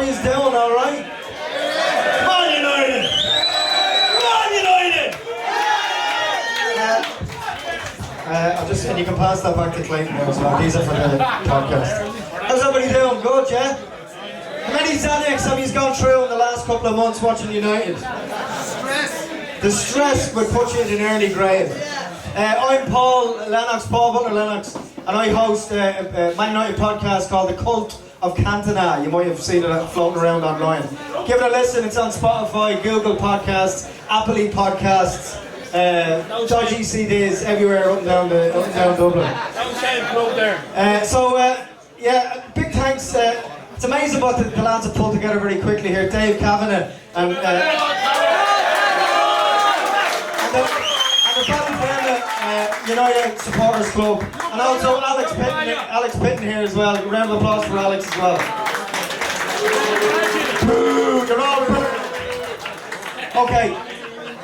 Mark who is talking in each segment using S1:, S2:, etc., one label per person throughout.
S1: you doing, alright? Come on, United! Come on, United! And you can pass that back to Clayton there as well. These are for the podcast. How's everybody doing? Good, yeah? How many Xanax have you gone through in the last couple of months watching United? The stress would put you in an early grave. I'm Paul Butler Lennox, and I host a Man United podcast called The Cult of Cantona. You might have seen it floating around online. Give it a listen, it's on Spotify, Google Podcasts, Apple Podcasts, dodgy CDs everywhere up and down Dublin. Big thanks. It's amazing what the lads have pulled together very quickly here. Dave Kavanagh and the Ballyfermot United Supporters Club, and also Alex Pitton here as well. A round of applause for Alex as well. Boo, you're all okay.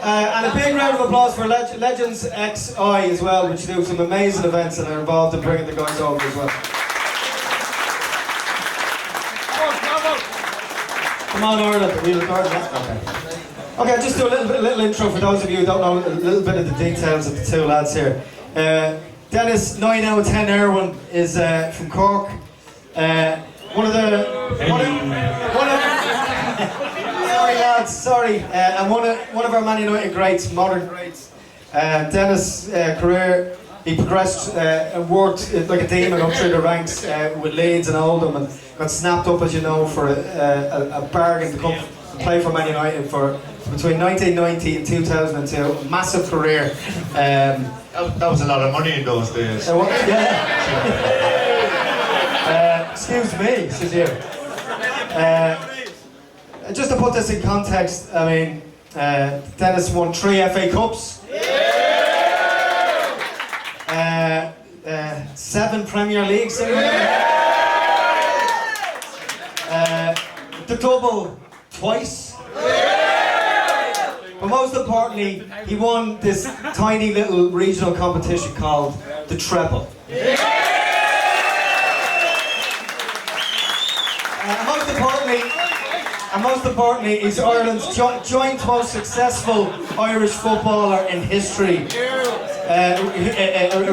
S1: And a big round of applause for Legends XI as well, which do some amazing events and are involved in bringing the guys over as well. Come on, Ireland, are we recording that? Okay, I'll just do a little intro for those of you who don't know a little bit of the details of the two lads here. Denis 9 out of 10 Irwin is from Cork. And one of our Man United greats, modern greats. Denis' career, he progressed and worked like a demon up through the ranks with Leeds and Oldham, and got snapped up, as you know, for a bargain to come and play for Man United for between 1990 and 2002. Massive career.
S2: That was a lot of money in those days.
S1: Excuse me, says you. Just to put this in context, I mean, Denis won 3 FA Cups, 7 Premier Leagues, the double twice. But most importantly, he won this tiny little regional competition called the Treble. And most importantly, he's Ireland's joint most successful Irish footballer in history. A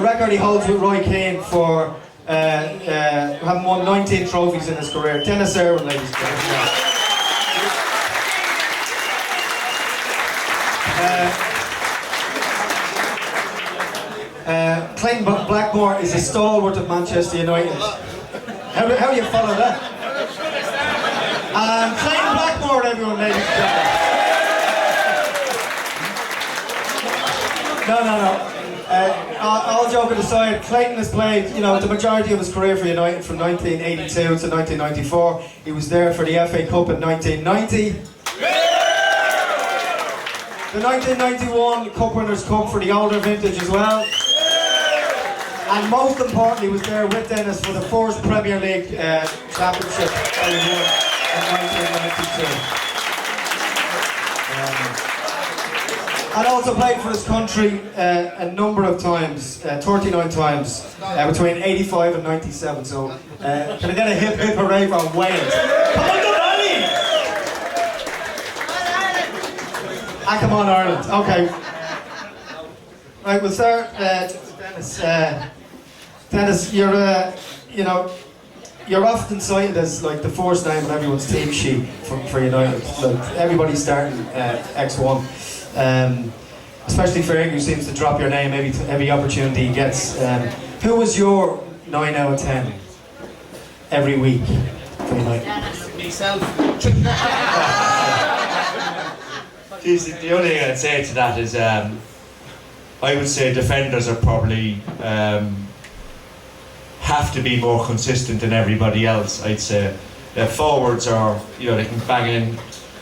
S1: record he holds with Roy Keane for having won 19 trophies in his career. Denis Irwin, ladies and gentlemen. Clayton Blackmore is a stalwart of Manchester United. How do you follow that? Clayton Blackmore, everyone, ladies and gentlemen. No. All joking aside, Clayton has played, the majority of his career for United from 1982 to 1994. He was there for the FA Cup in 1990. The 1991 Cup Winners' Cup for the older vintage as well. And most importantly, was there with Denis for the first Premier League championship that he won in 1992. And also played for his country a number of times, 39 times, between 85 and 97. So, can I get a hip hip hooray for Wales? Come on, come on, Ireland. Okay. Right, we'll start. Denis, you're often cited as like the first name on everyone's team sheet for United. Like, everybody's starting X1. Especially Ferguson, who seems to drop your name every opportunity he gets. Who was your 9 out of 10 every week for United?
S3: Myself.
S2: The only thing I'd say to that is I would say defenders are probably have to be more consistent than everybody else. I'd say forwards are, they can bang in a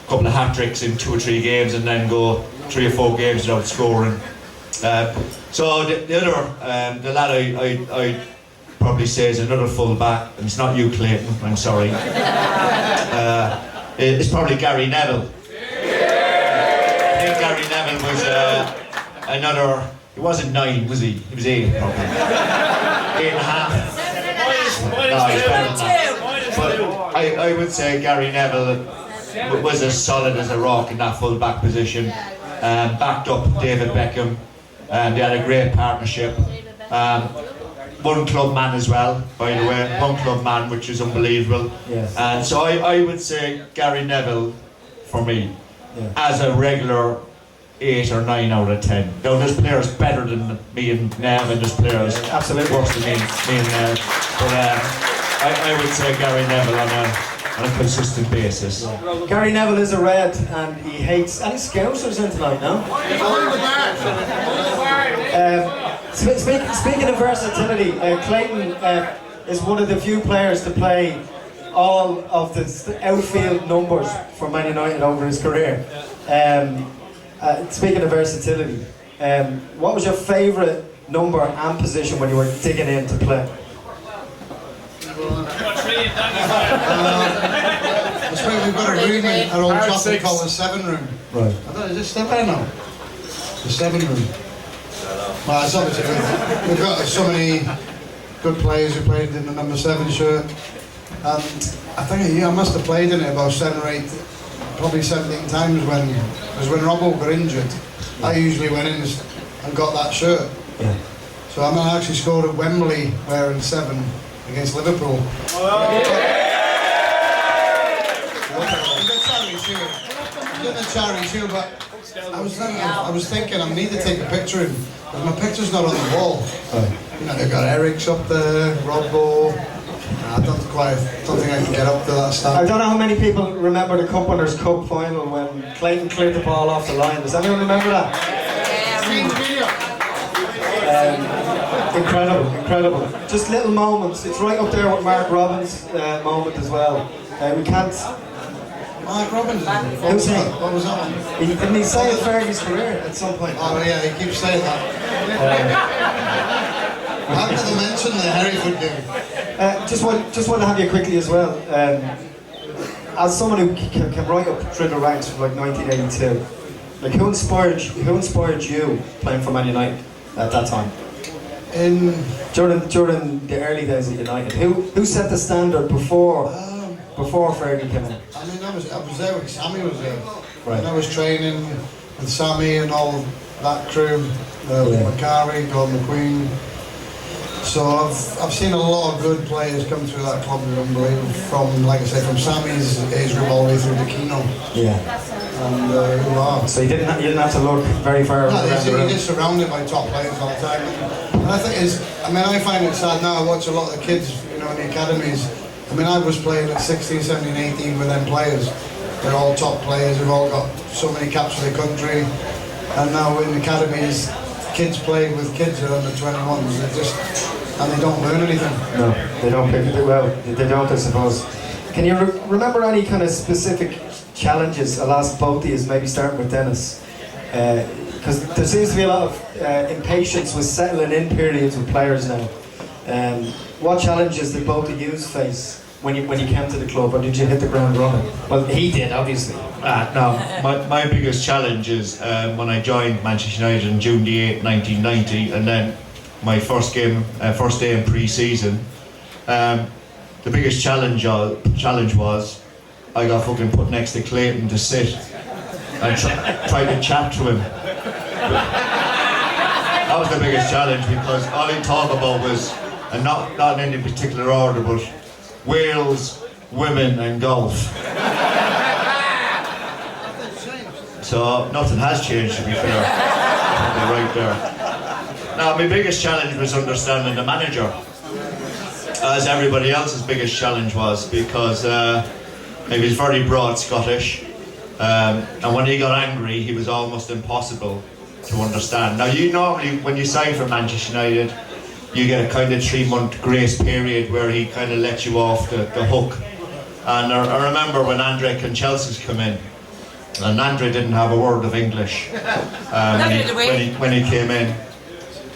S2: couple of hat-tricks in 2 or 3 games and then go 3 or 4 games without scoring. So the other, the lad I'd probably say is another full-back, and it's not you, Clayton, I'm sorry. It's probably Gary Neville. I think Gary Neville was another, he wasn't 9, was he? He was 8 probably. 8.5. No, he's better than that. But I I would say Gary Neville was as solid as a rock in that full-back position. Backed up David Beckham, and they had a great partnership. One club man as well, by the way. One club man, which is unbelievable.
S1: Yes.
S2: And so I would say Gary Neville, for me, as a regular 8 or 9 out of 10. Now there's players better than me and Nev, and there's players
S1: absolutely
S2: worse than me and Nev. But I would say Gary Neville on a consistent basis.
S1: Gary Neville is a red, and he hates any Scousers in tonight, no? Speaking of versatility, Clayton is one of the few players to play all of the outfield numbers for Man United over his career. Speaking of versatility, what was your favourite number and position when you were digging in to play?
S3: I suppose we've got a room in our old Trafford called the 7 room.
S1: Right.
S3: I don't know, is it still there now? The 7 room. Well, it's obviously we've got so many good players who played in the number 7 shirt. And I think I must have played in it about 7 or 8, probably 17 times when Robbo got injured. I usually went in and got that shirt.
S1: Yeah.
S3: So I actually scored at Wembley wearing 7 against Liverpool. In the charity shield, but I was thinking I need to take a picture of him, but my picture's not on the wall. You know, they've got Eric's up there, Robbo. I don't think I can get up to that stand.
S1: I don't know how many people remember the Cup Winners' Cup final when Clayton cleared the ball off the line. Does anyone remember that? Incredible. Just little moments. It's right up there with Mark Robbins' moment as well. We can't.
S3: Mark Robbins?
S1: What was that one? Didn't he say Ferguson's career at some point?
S3: Oh yeah, he keeps saying that. How did they mention the Hereford game?
S1: Just want to have you quickly as well. As someone who can right up through the ranks from like 1982, like who inspired you playing for Man United at that time? During the early days of United, who set the standard before Fergie came in?
S3: I mean, I was there when Sammy was there.
S1: Right.
S3: And I was training with Sammy and all that crew, Macari, Gordon McQueen. So I've seen a lot of good players come through that club, unbelievable. From, like I say, from Sammy's age group all the way through to Keno.
S1: Yeah.
S3: And wow.
S1: So you didn't have to look very far around the room.
S3: You're just surrounded by top players all the time. And I find it sad now. I watch a lot of the kids, in the academies. I mean, I was playing at 16, 17, 18 with them players. They're all top players. They've all got so many caps for the country. And now in the academies, kids play with kids who are under 21s. And they don't learn anything.
S1: No, they don't pick it well. They don't, I suppose. Can you remember any kind of specific challenges? I'll ask both of you, maybe starting with Denis. Because there seems to be a lot of impatience with settling in periods with players now. What challenges did both of you face when you came to the club, or did you hit the ground running? Well, he did, obviously.
S2: No, my biggest challenge is when I joined Manchester United on June the 8th, 1990, and then my first day in pre-season. The biggest challenge was I got fucking put next to Clayton to sit and try to chat to him. That was the biggest challenge, because all he'd talk about was, and not in any particular order, but Wales, women and golf. So nothing has changed, to be fair. Right there. Now, my biggest challenge was understanding the manager, as everybody else's biggest challenge was, because he was very broad Scottish, and when he got angry, he was almost impossible to understand. Now, you normally, when you sign for Manchester United, you get a kind of 3-month grace period where he kind of lets you off the hook. And I remember when Andre Conchelse's come in, and Andre didn't have a word of English when he came in.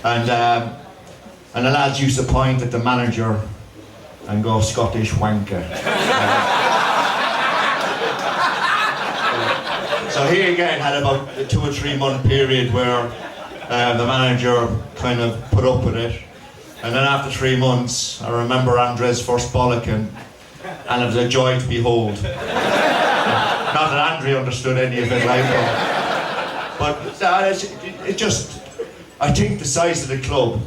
S2: And the lads used to point at the manager and go, Scottish wanker. So he again had about a 2 or 3 month period where the manager kind of put up with it. And then after 3 months, I remember Andre's first bollocking, and it was a joy to behold. Not that Andrew understood any of it, like, but it just, I think the size of the club,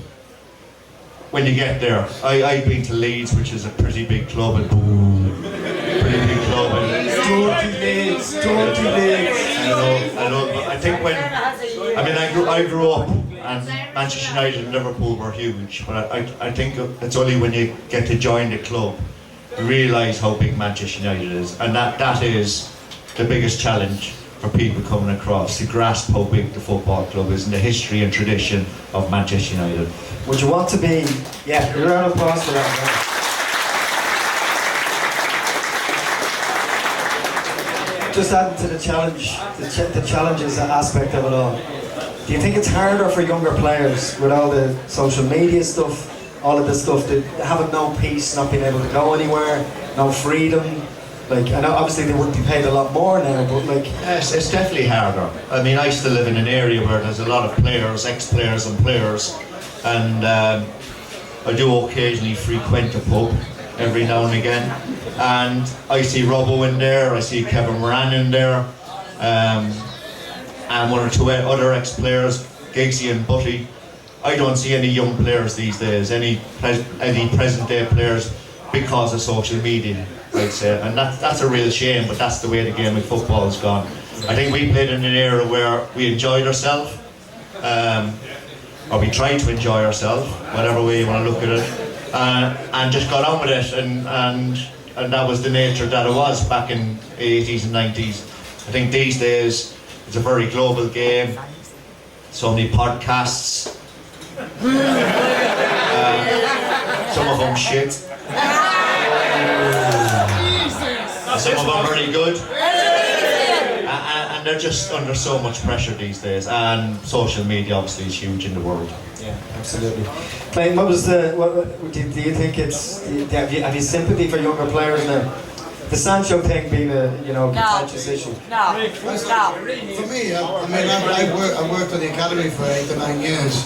S2: when you get there, I've been to Leeds, which is a pretty big club, and pretty big club, and
S1: Leeds.
S2: I know, but I think when, I mean, I grew up, and Manchester United and Liverpool were huge, but I think it's only when you get to join the club, you realise how big Manchester United is, and that is the biggest challenge for people coming across, to grasp how big the football club is and the history and tradition of Manchester United.
S1: Would you want to be, yeah, a round of applause for that. Just adding to the challenge, the challenges aspect of it all. Do you think it's harder for younger players with all the social media stuff, all of this stuff, that having no peace, not being able to go anywhere, no freedom? Like, I know obviously they would be paid a lot more now, but like...
S2: Yes, it's definitely harder. I mean, I still live in an area where there's a lot of players, ex-players and players, and I do occasionally frequent a pub every now and again, and I see Robbo in there, I see Kevin Moran in there, and one or two other ex-players, Giggsy and Butty. I don't see any young players these days, any present-day players, because of social media, I'd say, and that's a real shame, but that's the way the game of football has gone. I think we played in an era where we enjoyed ourselves, or we tried to enjoy ourselves, whatever way you want to look at it, and just got on with it, and that was the nature that it was back in the 80s and 90s. I think these days it's a very global game, so many podcasts, some of them shit, some of them are very good, and they're just under so much pressure these days, and social media obviously is huge in the world.
S1: Yeah, absolutely. Clayton, what was the, do you think it's, have you sympathy for younger players now? The Sancho thing being a, contentious issue.
S4: No.
S3: For me, I worked at the academy for 8 to 9 years,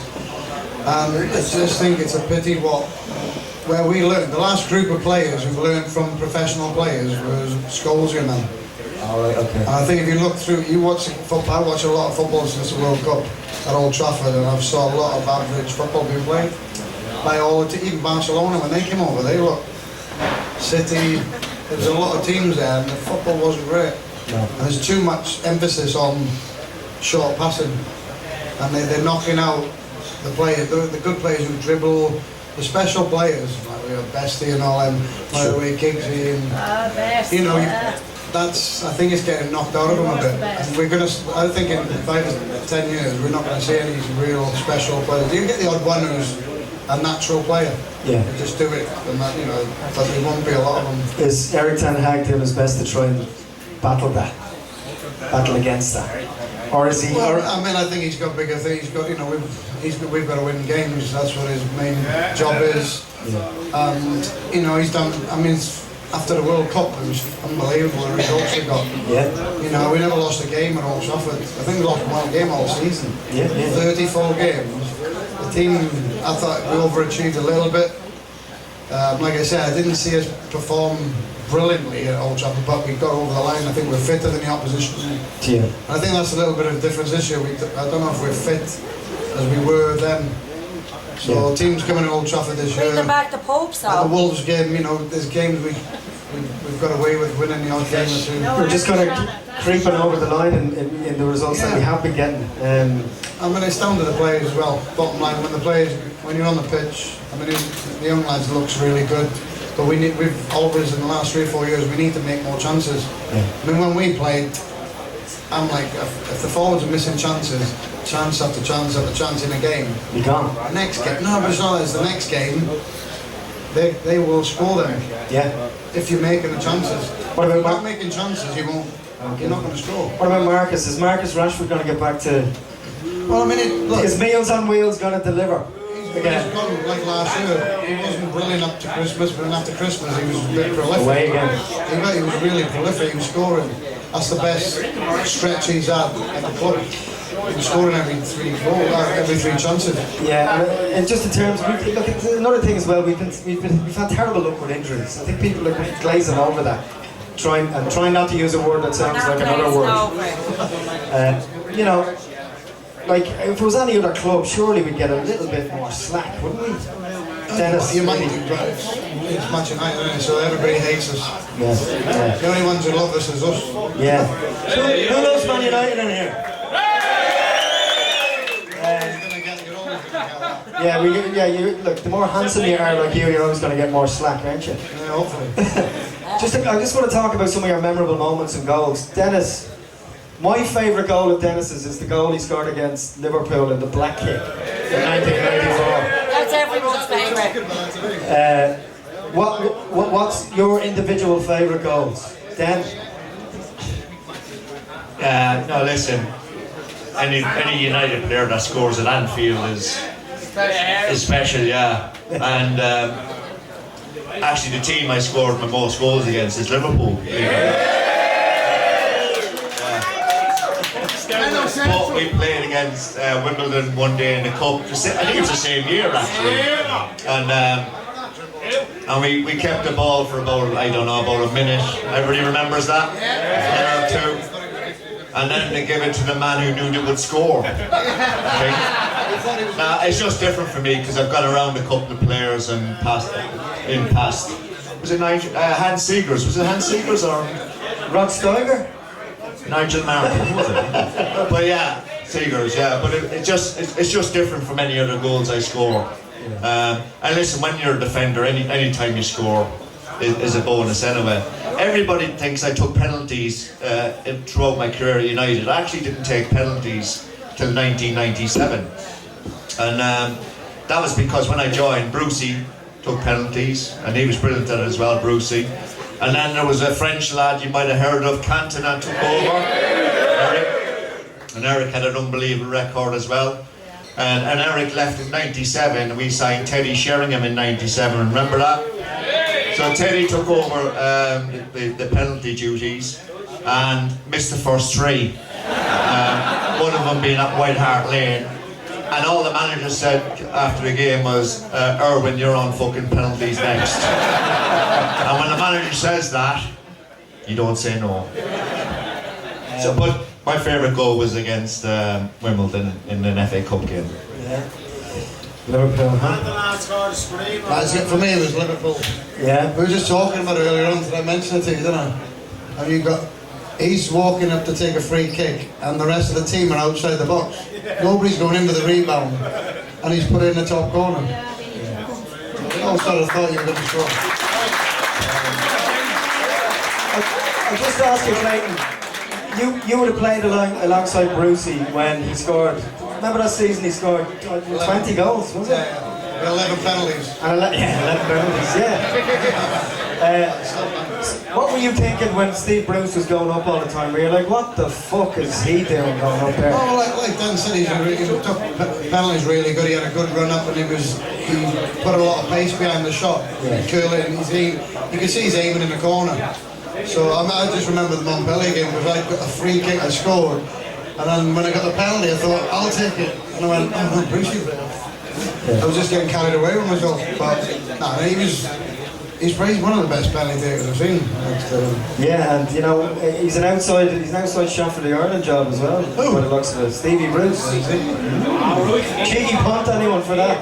S3: and I just think it's a pity where we learned. The last group of players who've learned from professional players was Scholes and them.
S1: All right, okay.
S3: And I think if you look through, I watch a lot of football since the World Cup at Old Trafford, and I've saw a lot of average football being played by even Barcelona when they came over. They looked City. There was a lot of teams there, and the football wasn't great.
S1: No.
S3: And there's too much emphasis on short passing, and they're knocking out the players, the good players who dribble, the special players like Bestie and all them, by the way, Giggsy and that's, I think it's getting knocked out of them a bit. And I think in 5 to 10 years we're not going to see any real special players. You can get the odd one who's a natural player.
S1: Yeah.
S3: You just do it, and that, but there won't be a lot of them.
S1: Is Eric Ten Hag doing his best to try and battle against that? Or is he...
S3: Well, I think he's got bigger things. He's got, we've got to win games. That's what his main job is.
S1: Yeah.
S3: And, he's done, after the World Cup, it was unbelievable the results we got.
S1: Yeah.
S3: We never lost a game at Old Trafford. I think we lost one game all season.
S1: Yeah.
S3: 34 games. The team, I thought we overachieved a little bit. Like I said, I didn't see us perform brilliantly at Old Trafford, but we got over the line. I think we're fitter than the opposition.
S1: Yeah.
S3: And I think that's a little bit of a difference this year. I don't know if we're fit as we were then. So teams coming to Old Trafford this year.
S4: Bring them back to Pope, so.
S3: The Wolves game, there's games we've got away with winning the odd game or two.
S1: We're just kind of creeping over the line in the results that we have been getting.
S3: It's down to the players as well. Bottom line, when you're on the pitch, the young lads looks really good. But we've always, in the last 3 or 4 years, we need to make more chances.
S1: Yeah.
S3: When we played, I'm like, if the forwards are missing chances, chance after chance after chance in a game,
S1: You can't.
S3: next game, no, but it's not, it's the next game, they will score them.
S1: Yeah.
S3: If you're making the chances.
S1: What about
S3: If you're not making chances, you're not going to score.
S1: What about Marcus? Is Marcus Rashford going to get back to...
S3: Well,
S1: Is Meals on Wheels going to deliver?
S3: He's gone like last year. He wasn't brilliant up to Christmas, but then after Christmas he was a bit prolific.
S1: Away again.
S3: He was really prolific. He was scoring. That's the best stretch he's had at the club. scoring every three chances.
S1: Yeah, and just in terms, look, another thing as well, we've had terrible luck with injuries. I think people are glazing over that, trying not to use a word that sounds like another word. You know, like if it was any other club, surely we'd get a little bit more slack, wouldn't we? Dennis,
S3: you might do, but it's Manchester United, isn't it? So everybody hates us.
S1: Yeah.
S3: The only ones who love us is us.
S1: Yeah. Who loves Man United in here? Look, the more handsome you are like you're always going to get more slack, aren't you?
S3: Yeah, hopefully.
S1: I just want to talk about some of your memorable moments and goals. Dennis, my favourite goal of Dennis's is the goal he scored against Liverpool in the Black Kick in 1994.
S4: That's everyone's favourite.
S1: What's your individual favourite goals? Den?
S2: No, listen. Any United player that scores at Anfield is special, yeah. And actually, the team I scored my most goals against is Liverpool. But we played against Wimbledon one day in the cup. I think it was the same year actually. And we kept the ball for about a minute. Everybody remembers that? A minute or two. And then they gave it to the man who knew they would score. Okay? Now it's just different for me because I've gone around a couple of players and passed. Was it Hans Seegers? Was it Hans Seegers or
S1: Rod Steiger?
S2: Nigel Martin, was it? But yeah, Seegers, yeah. But it's just different from any other goals I score. And listen, when you're a defender, any time you score is a bonus anyway. Everybody thinks I took penalties throughout my career at United. I actually didn't take penalties till 1997, and that was because when I joined, Brucey took penalties, and he was brilliant at it as well, Brucey. And then there was a French lad you might have heard of, Cantona, took over. Eric. And Eric had an unbelievable record as well. And Eric left in 97, and we signed Teddy Sheringham in 97, remember that? So Teddy took over the penalty duties and missed the first three. One of them being at White Hart Lane. And all the manager said after the game was, Irwin, you're on fucking penalties next. And when the manager says that, you don't say no. So, but my favourite goal was against Wimbledon in an FA Cup game.
S1: Yeah. Liverpool, huh?
S3: That's it for me, it was Liverpool.
S1: Yeah.
S3: We were just talking about it earlier on, did I mention it to you, didn't I? And he's walking up to take a free kick, and the rest of the team are outside the box. Nobody's going in with the rebound, and he's put it in the top corner. I all sort of thought you were going to score.
S1: I'll just ask you, Clayton, you would have played alongside Brucey when he scored. Remember that season he scored 20 goals, was it?
S3: Yeah, 11 penalties.
S1: And 11 penalties, yeah. What were you thinking when Steve Bruce was going up all the time? Were you like, what the fuck is he doing going up there?
S3: Oh, like Dan said, he took penalties really good. He had a good run up, and he put a lot of pace behind the shot.
S1: Yeah.
S3: Curling, you can see he's aiming in the corner. So I just remember the Montpellier game because I got a free kick, I scored, and then when I got the penalty, I thought, I'll take it, and I went, oh no, Brucey. I was just getting carried away with myself, but nah, he's one of the best penalty takers I've seen.
S1: Yeah, and you know, he's an outside shot for the Ireland job as well. By the looks of it, Stevie Bruce. Cheeky punt, anyone for that?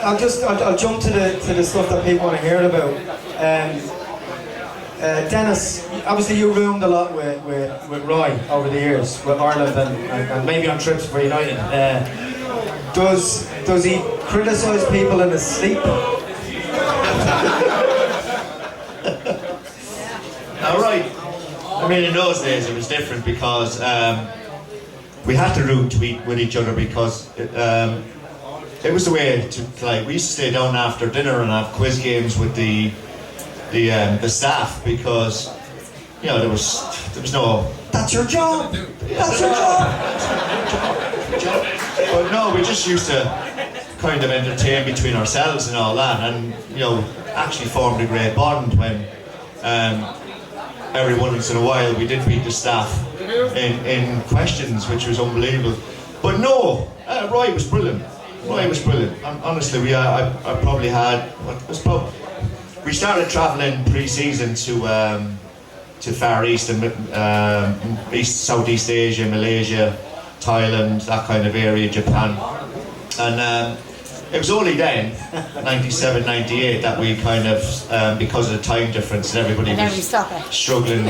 S1: I'll jump to the stuff that people want to hear about. Dennis, obviously you roomed a lot with Roy over the years, with Ireland and maybe on trips for United. Does he criticise people in his sleep?
S2: All right. I mean, in those days it was different because we had to room to eat with each other because it was the way to like. We used to stay down after dinner and have quiz games with the staff because you know there was no.
S1: That's your job. That's your job.
S2: But no, we just used to kind of entertain between ourselves and all that, and you know, actually formed a great bond when every once in a while we did meet the staff. in questions, which was unbelievable. But no, Roy was brilliant. Roy was brilliant. Honestly, I probably had. We started travelling pre-season to Far East and Southeast Asia, Malaysia, Thailand, that kind of area, Japan, and it was only then, 97, 98, that we kind of, because of the time difference and everybody was struggling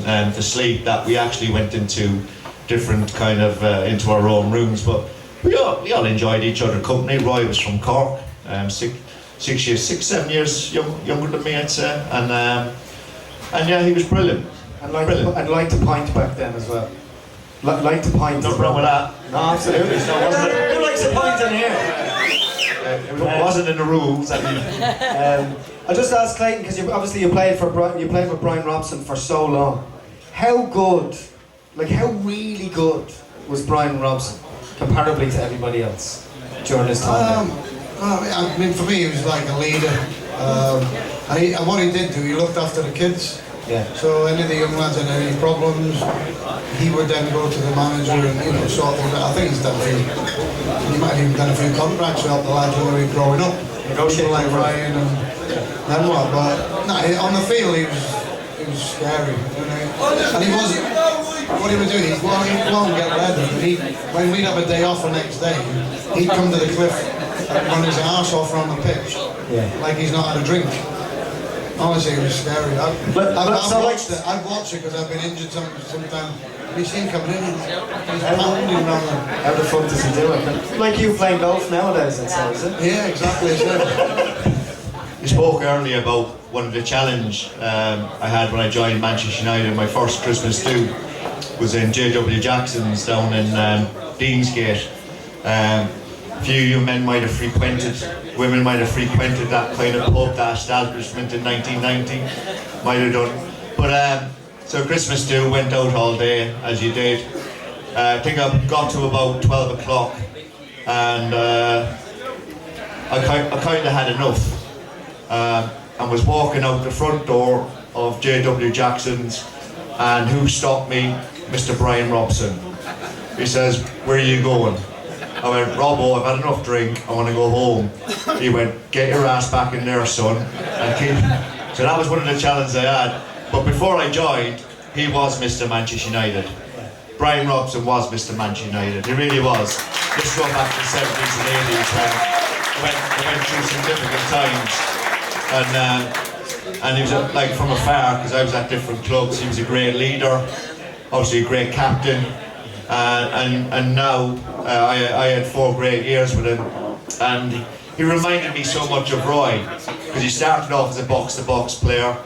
S2: to sleep, that we actually went into different kind of, into our own rooms. But we all enjoyed each other's company. Roy was from Cork, 7 years younger than me, I'd say. And yeah, he was brilliant.
S1: And liked to pint back then as well. Like to pint.
S2: Nothing wrong with that.
S1: No, absolutely. Who likes a pint in here?
S2: It wasn't in the rules. I mean.
S1: I'll just ask Clayton, because you played with Brian Robson for so long. How good, how really good was Brian Robson comparably to everybody else during this time?
S3: I mean, for me, he was like a leader. And what he did do, he looked after the kids.
S1: Yeah.
S3: So any of the young lads had any problems, he would then go to the manager and sort things out. I think he might have even done a few contracts to help the lads when they were growing up. People like Ryan and then what. But no, on the field he was scary. And he wasn't. What he would do, he'd go and get ready. And when we'd have a day off the next day, he'd come to the cliff and run his arse off on the pitch, like he's not had a drink. Honestly, it was scary. I've watched it because I've been injured sometimes. You see him coming in, he's pounding around there.
S1: How the fuck does he do it? Like you playing golf nowadays, I'd say, is it?
S3: Yeah, exactly.
S2: You spoke earlier about one of the challenge I had when I joined Manchester United. My first Christmas do was in J.W. Jackson's down in Deansgate. A few you men might have frequented, women might have frequented that kind of pub, that establishment in 1990, might have done. But so Christmas do, went out all day, as you did. I think I got to about 12 o'clock and I kind of had enough and was walking out the front door of J.W. Jackson's, and who stopped me? Mr. Brian Robson. He says, "Where are you going?" I went, "Robbo, I've had enough drink, I want to go home." He went, "Get your ass back in there, son." So that was one of the challenges I had. But before I joined, he was Mr. Manchester United. Brian Robson was Mr. Manchester United. He really was. Let's go back to the 70s and 80s when we went through some difficult times. And he was like from afar, because I was at different clubs. He was a great leader, obviously a great captain. And now I had 4 great years with him, and he reminded me so much of Roy, because he started off as a box-to-box player,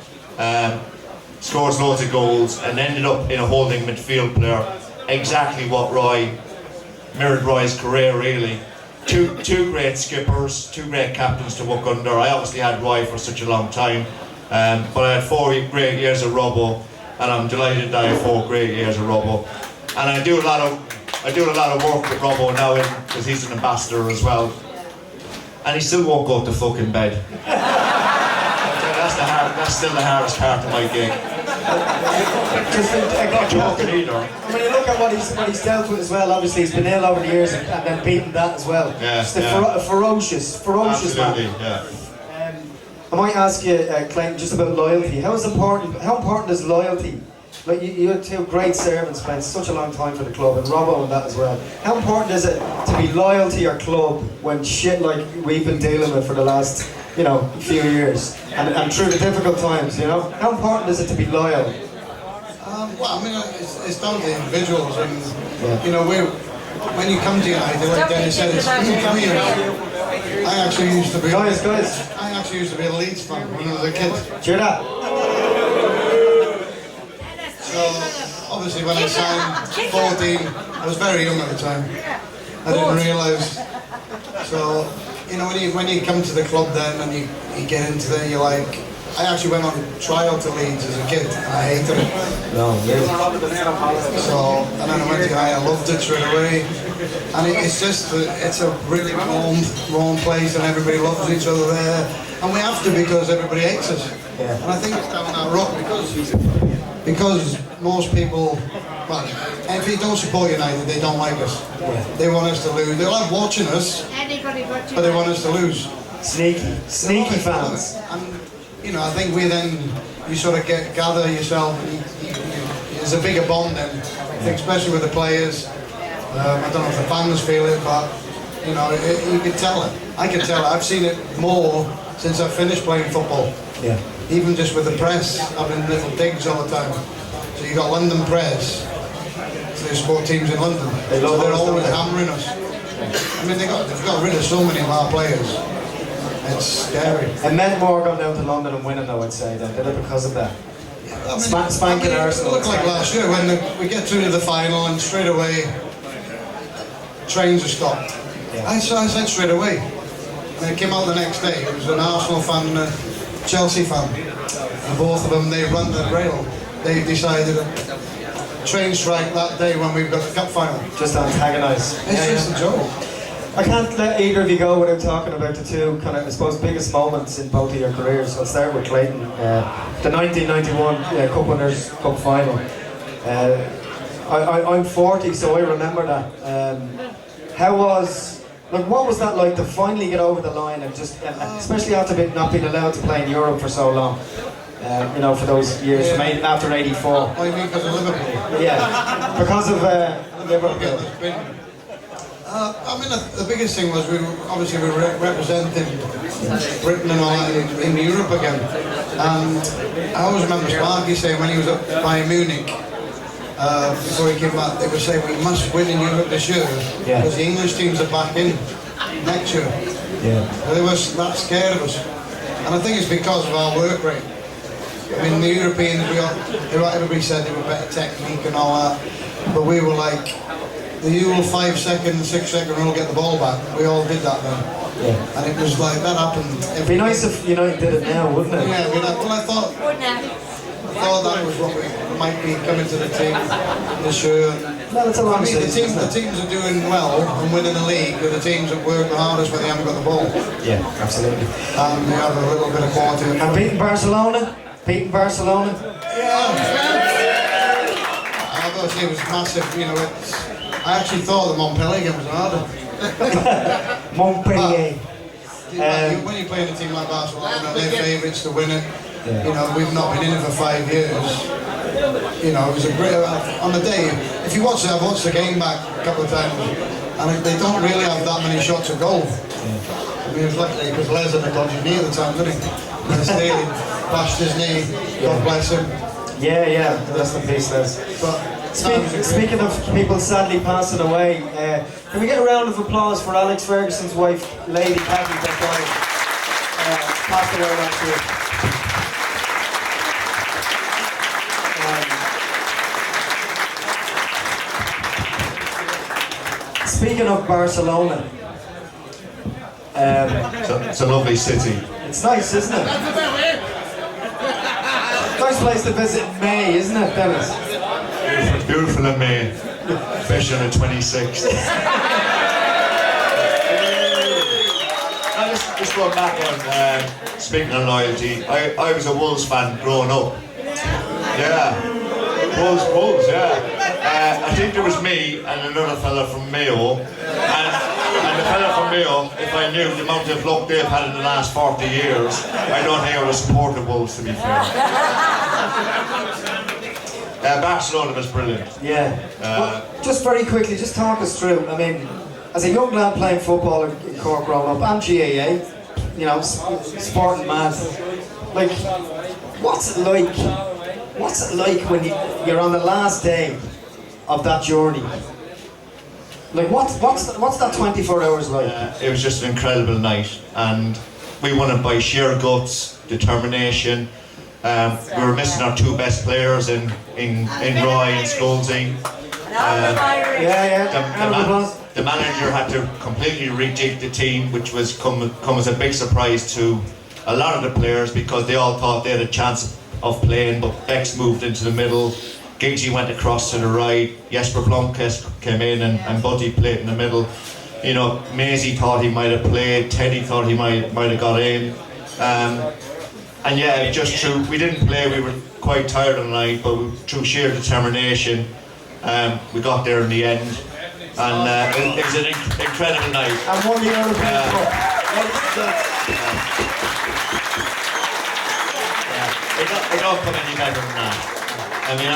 S2: scores loads of goals, and ended up in a holding midfield player. Exactly what Roy mirrored Roy's career, really. Two great skippers, 2 great captains to work under. I obviously had Roy for such a long time, but I had 4 great years of Robbo, and I'm delighted that I had 4 great years of Robbo. And I do a lot of work with Robbo now, because he's an ambassador as well. And he still won't go to fucking bed. That's still the hardest part of my gig. I'm not joking either.
S1: When you look at what he's dealt with as well, obviously he's been ill over the years and then beaten that as well.
S2: Yeah,
S1: just a ferocious
S2: absolutely,
S1: man.
S2: Yeah.
S1: I might ask you, Clayton, just about loyalty. How important is loyalty? Like you had 2 great servants playing such a long time for the club, and Robbo and that as well. How important is it to be loyal to your club when shit like we've been dealing with for the last, few years, and through the difficult times, How important is it to be loyal?
S3: Well, I mean, it's down to the individuals, and when you come to United, like Dennis said, it's careers. I actually used to be.
S1: Guys.
S3: I actually used to be a Leeds fan when I was a kid.
S1: Cheer that.
S3: So obviously, when I signed 14, I was very young at the time. I didn't realise. So when you come to the club then and you get into there, you're like. I actually went on trial to Leeds as a kid, and I hated it.
S1: No, really?
S3: So, and then I went to I loved it straight away. And it's a really warm place, and everybody loves each other there. And we have to, because everybody hates us.
S1: Yeah.
S3: And I think it's down that rock because most people well, if you don't support United, they don't like us. They want us to lose. They like watching us, but they want us to lose.
S1: Sneaky fans.
S3: And you know, I think you sort of gather yourself. There's a bigger bond then, I think, especially with the players. I don't know if the fans feel it, but you know, you can tell it. I can tell it. I've seen it more since I've finished playing football.
S1: Yeah.
S3: Even just with the press, having little digs all the time. So you got London press. So they support teams in London. They're always hammering us. I mean, they've got rid of so many of our players. It's scary.
S1: It meant more going down to London and winning, though, I'd say, then, did it, because of that?
S3: I mean,
S1: Spanking Arsenal.
S3: It looked like last year when we get through to the final and straight away trains are stopped.
S1: Yeah.
S3: I said straight away. And it came out the next day. It was an Arsenal fan and a Chelsea fan. And both of them, they run the rail. They decided a train strike that day when we've got the cup final.
S1: Just antagonise.
S3: It's just a joke.
S1: I can't let either of you go without talking about the two kind of, I suppose, biggest moments in both of your careers. I'll start with Clayton. The 1991 Cup Winners' Cup final. I'm 40, so I remember that. What was that like to finally get over the line and just, especially after not being allowed to play in Europe for so long? You know, for those years, from after '84.
S3: Oh, you mean because of Liverpool?
S1: Yeah, because of Liverpool.
S3: I mean, the biggest thing was we were representing Britain and all that in Europe again. And I always remember Sparky saying when he was up by Munich, before he came back, they would say we must win in Europe this year because the English teams are back in next year.
S1: Yeah.
S3: But they were that scared of us. And I think it's because of our work rate. I mean, the Europeans, everybody said they were better technique and all that, but we were like, the usual 5 second, 6 second rule, get the ball back. We all did that then. Yeah. And it was like, that happened.
S1: It'd be nice if United did it now, wouldn't it?
S3: Yeah, well, I thought that was what we might be coming to the team this year.
S1: No, that's a long season,
S3: the teams are doing well and winning the league, but the teams that work the hardest when they haven't got the ball.
S1: Yeah, absolutely.
S3: And they have a little bit of quality.
S1: And beating Barcelona?
S3: Yeah. Obviously it was massive, you know, I actually thought the Montpellier game was harder.
S1: Montpellier.
S3: When you play in a team like Barcelona, they're favourites to win it. Yeah. You know, we've not been in it for 5 years. You know, it was a great, on the day, if you watch it, I've watched the game back a couple of times, and they don't really have that many shots at goal. Yeah. I mean, it was lucky because Les had a dodgy knee at the time, didn't he? And Staley bashed his knee, God bless him.
S1: Yeah, that's the piece, Les. But speaking of people sadly passing away, can we get a round of applause for Alex Ferguson's wife, Lady Cathy, that passed away last year. Speaking of Barcelona,
S2: it's a lovely city.
S1: It's nice, isn't it? Nice place to visit in May, isn't it, Dennis?
S2: Beautiful in May, especially on the 26th. Just going back on speaking of loyalty, I was a Wolves fan growing up. Yeah, Wolves, yeah. I think there was me and another fella from Mayo, and the fella from Mayo, if I knew the amount of luck they've had in the last 40 years, I don't think I would have supported Wolves, to be fair. Barcelona was brilliant.
S1: Yeah. Well, just very quickly, just talk us through. I mean, as a young lad playing football in Cork growing up, and GAA, you know, sporting mad. Like, what's it like? What's it like when you're on the last day of that journey? Like, what's that 24 hours like?
S2: It was just an incredible night, and we won it by sheer guts, determination. We were missing our two best players in Roy and Scholesy. The manager had to completely rejig the team, which was come as a big surprise to a lot of the players because they all thought they had a chance of playing, but Bex moved into the middle, Giggsy went across to the right, Jesper Blomqvist came in and Buddy played in the middle. You know, Maisie thought he might have played, Teddy thought he might have got in. And yeah, just through, we didn't play, we were quite tired on the night, but through sheer determination, We got there in the end, and it was an incredible night.
S1: And won the European Cup.
S2: It don't come any better than that. I mean,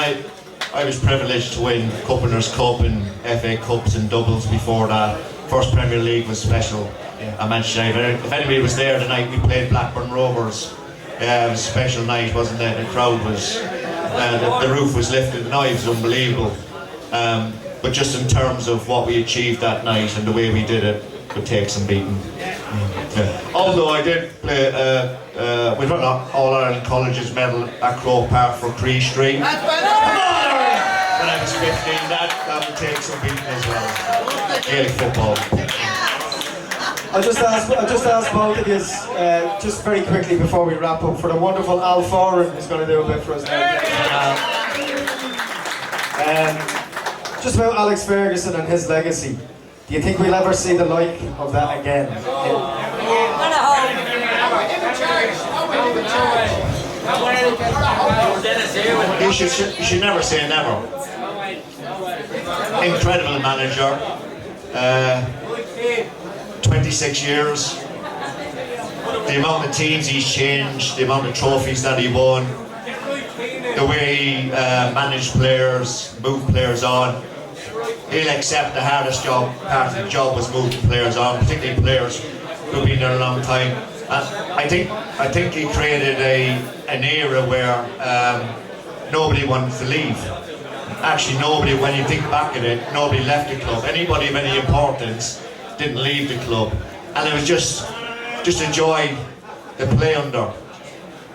S2: I was privileged to win Cup-Winners' Cup and FA Cups and doubles before that. First Premier League was special at Manchester United. If anybody was there the night we played Blackburn Rovers, it was a special night, wasn't it? The crowd was, the roof was lifted, the night was unbelievable. But just in terms of what we achieved that night and the way we did it, could take some beating. Yeah. Although I did play, we won an All-Ireland Colleges medal at Croke Park for Cree Street. When I was 15, that would take some beating as well. Gaelic football.
S1: I'll just ask both of you, just very quickly before we wrap up, for the wonderful Al Foran who's going to do a bit for us now. Just about Alex Ferguson and his legacy. Do you think we'll ever see the like of that again?
S2: You should never say never. Incredible manager. 26 years. The amount of teams he's changed, the amount of trophies that he won, the way he managed players, moved players on. He'll accept the hardest part of the job was moving players on, particularly players who've been there a long time. And I think he created an era where nobody wanted to leave. Actually, nobody, when you think back at it, nobody left the club. Anybody of any importance didn't leave the club. And it was just a joy to play under.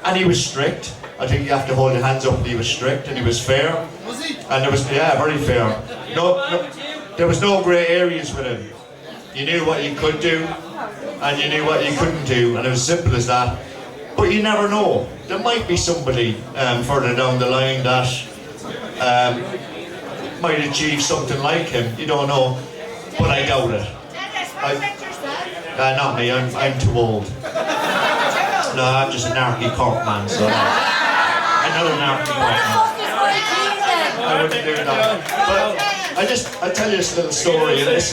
S2: And he was strict. I think you have to hold your hands up. He was strict and he was fair.
S3: Was he?
S2: And there was, yeah, very fair. No, there was no grey areas with him. You knew what you could do and you knew what you couldn't do, and it was simple as that. But you never know. There might be somebody further down the line that might achieve something like him. You don't know, but I doubt it. Not me. I'm too old. No, I'm just an Narky Cork man, so another Narky Cork man. I wouldn't do that. But I'll tell you this little story. It's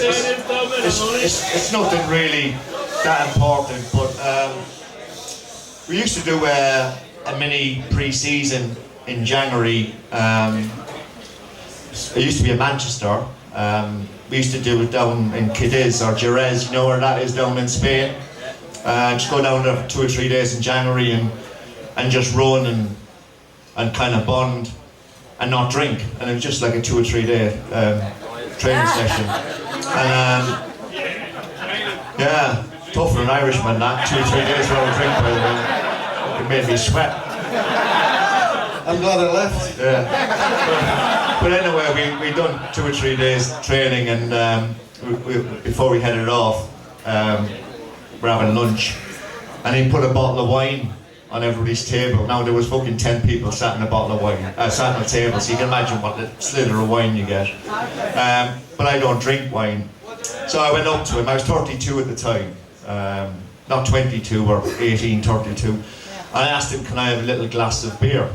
S2: nothing really that important, but we used to do a mini pre-season in January. It used to be in Manchester. We used to do it down in Cadiz or Jerez, you know where that is down in Spain. Just go down there for 2 or 3 days in January and just run and kind of bond and not drink. And it was just like a 2 or 3 day training session. And yeah, tough for an Irishman that, 2 or 3 days without a drink, by the way. It made me sweat.
S1: I'm glad I left.
S2: Yeah. But anyway, we done 2 or 3 days training, and before we headed off, we're having lunch, and he put a bottle of wine on everybody's table. Now there was fucking 10 people sat in a bottle of wine, sat on a table, so you can imagine what the slither of wine you get. But I don't drink wine, so I went up to him. I was 32 at the time, not 22 or 18, 32. I asked him, can I have a little glass of beer?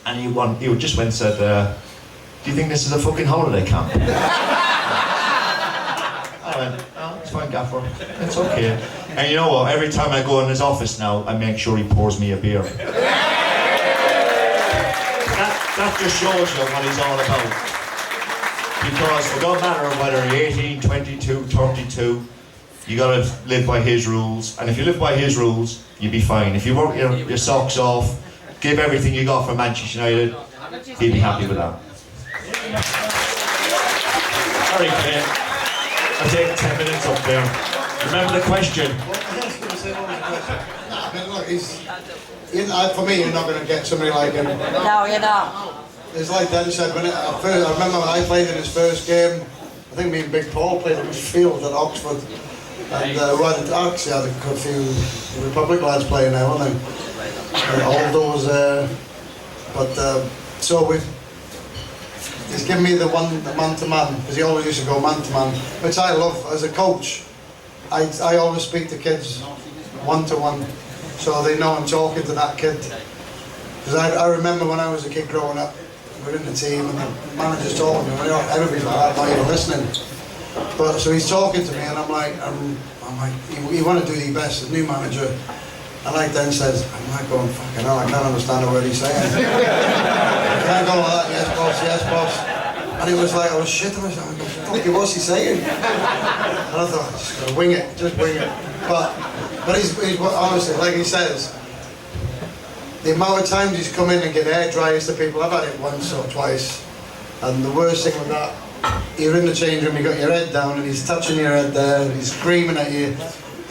S2: And he just went and said, do you think this is a fucking holiday camp? I went, oh, it's fine, Gaffer. It's okay. And you know what? Every time I go in his office now, I make sure he pours me a beer. That just shows you what he's all about. Because it don't matter whether you're 18, 22, 32, you gotta live by his rules. And if you live by his rules, you'll be fine. If you work your socks off, give everything you got for Manchester United, he'd be happy with that. Sorry, Clay. I'll take 10 minutes up there. Remember the question?
S3: For me, you're not going to get somebody like him.
S4: No, you're not.
S3: It's like Dennis said, I remember when I played in his first game, I think me and Big Paul played in midfield at Oxford. And actually had a few Republic lads playing there, weren't they? All those, he's given me the man-to-man, because he always used to go man-to-man, which I love. As a coach, I always speak to kids one-to-one, so they know I'm talking to that kid. Because I remember when I was a kid growing up, we're in the team, and the manager's talking to me, everybody's like, I'm not even listening. But so he's talking to me, and I'm like, you want to do the best, the new manager. And like then says, I'm like going, fucking hell, I can't understand a word he's saying. And I go like that, yes boss. And it was like, I was shit, I was like, fuck, what's he saying? And I thought, just gotta wing it. But he's honestly, like he says, the amount of times he's come in and get hair dryers to people, I've had it once or twice. And the worst thing with that, you're in the change room, you got your head down and he's touching your head there, and he's screaming at you.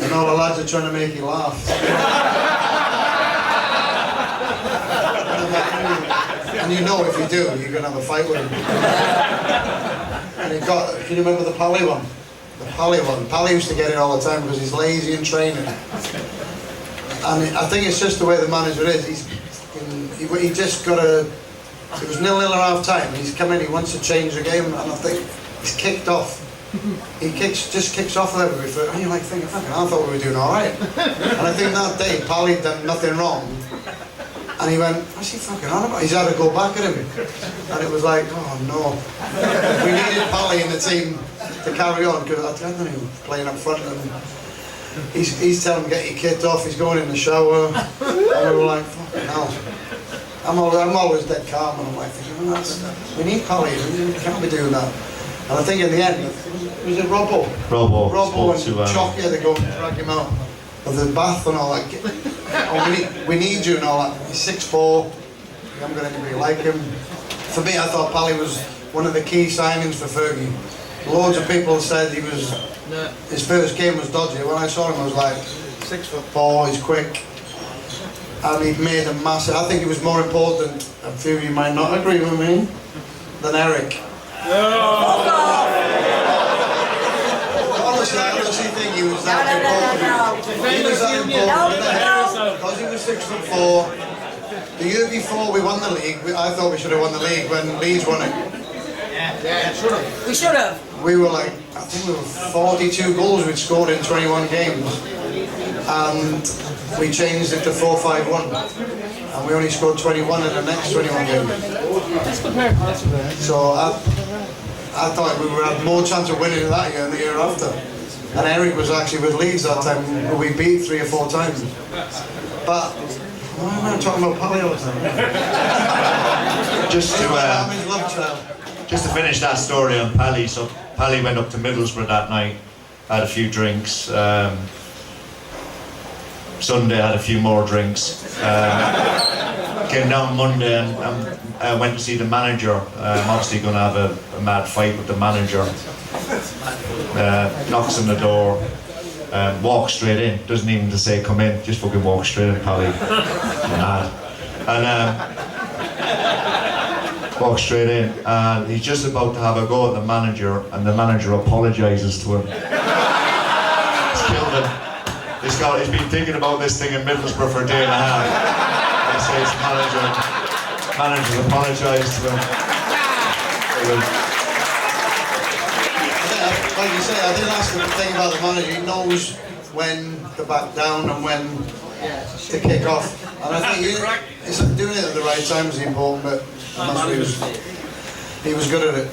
S3: And all the lads are trying to make you laugh. And you know if you do, you're going to have a fight with him. And can you remember the Pally one? The Pally one. Pally used to get it all the time because he's lazy in training. And I think it's just the way the manager is. He just got a... It was 0-0 at half time, and he's come in, he wants to change the game, and I think he's kicked off. He just kicks off with everybody, and you're like thinking, I thought we were doing alright. And I think that day, Pally done nothing wrong. And he went, what's he fucking on about? He's had to go back at him. And it was like, oh no. We needed Pally in the team to carry on, because I don't know, he was playing up front, and he's telling him, get your kit off, he's going in the shower. And we were like, fucking hell. I'm always dead calm, and I'm like, we need Pally, we can't be doing that. And I think in the end, was it Robbo? Robbo and Chocky, they go and drag him out of the bath and all that. Oh, we need you and all that. He's 6'4", you haven't got anybody like him. For me, I thought Pally was one of the key signings for Fergie. Loads of people said his first game was dodgy. When I saw him, I was like, 6'4", he's quick. And he made a massive, I think it was more important, a few of you might not agree with me, than Eric. Honestly, I honestly think he was that important. He was that important because he was 6'4". The year before we won the league, I thought we should have won the league when Leeds won it.
S4: Yeah, we should have.
S3: We were like, I think we were 42 goals we'd scored in 21 games. And we changed it to 4-5-1. And we only scored 21 in the next 21 games. So I thought we would have more chance of winning that year than the year after. And Eric was actually with Leeds that time, who we beat 3 or 4 times. But why am I talking about Pally all the time?
S2: Just to finish that story on Pally, so Pally went up to Middlesbrough that night, had a few drinks. Sunday had a few more drinks. Came down Monday and went to see the manager. I'm obviously going to have a mad fight with the manager. Knocks on the door, walks straight in. Doesn't even to say come in, just fucking walks straight in. Pally, mad. And walks straight in, and he's just about to have a go at the manager, and the manager apologises to him. It's killed him. He's been thinking about this thing in Middlesbrough for a day and a half. He says manager's apologised to him.
S3: Like you say, I didn't ask him the thing about the manager. He knows when to back down and when to kick off. And I think doing it at the right time is important, but he was good at it.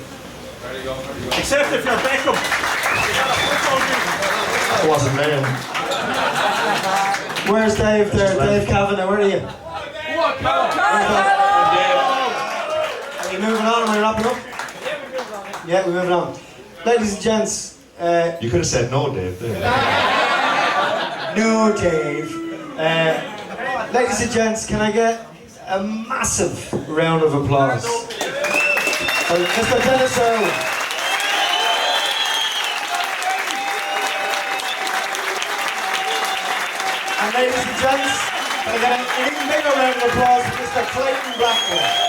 S5: Except if you're Beckham.
S2: I wasn't there.
S1: Where's Dave there? Dave Kavanagh, where are you? Are you moving on? Are we wrapping up? Yeah, we're moving on. Ladies and gents.
S2: You could have said no, Dave.
S1: No, Dave. Ladies and gents, can I get a massive round of applause for Mr. Denis Irwin. And ladies and gents, can I get an even bigger round of applause for Mr. Clayton Blackmore.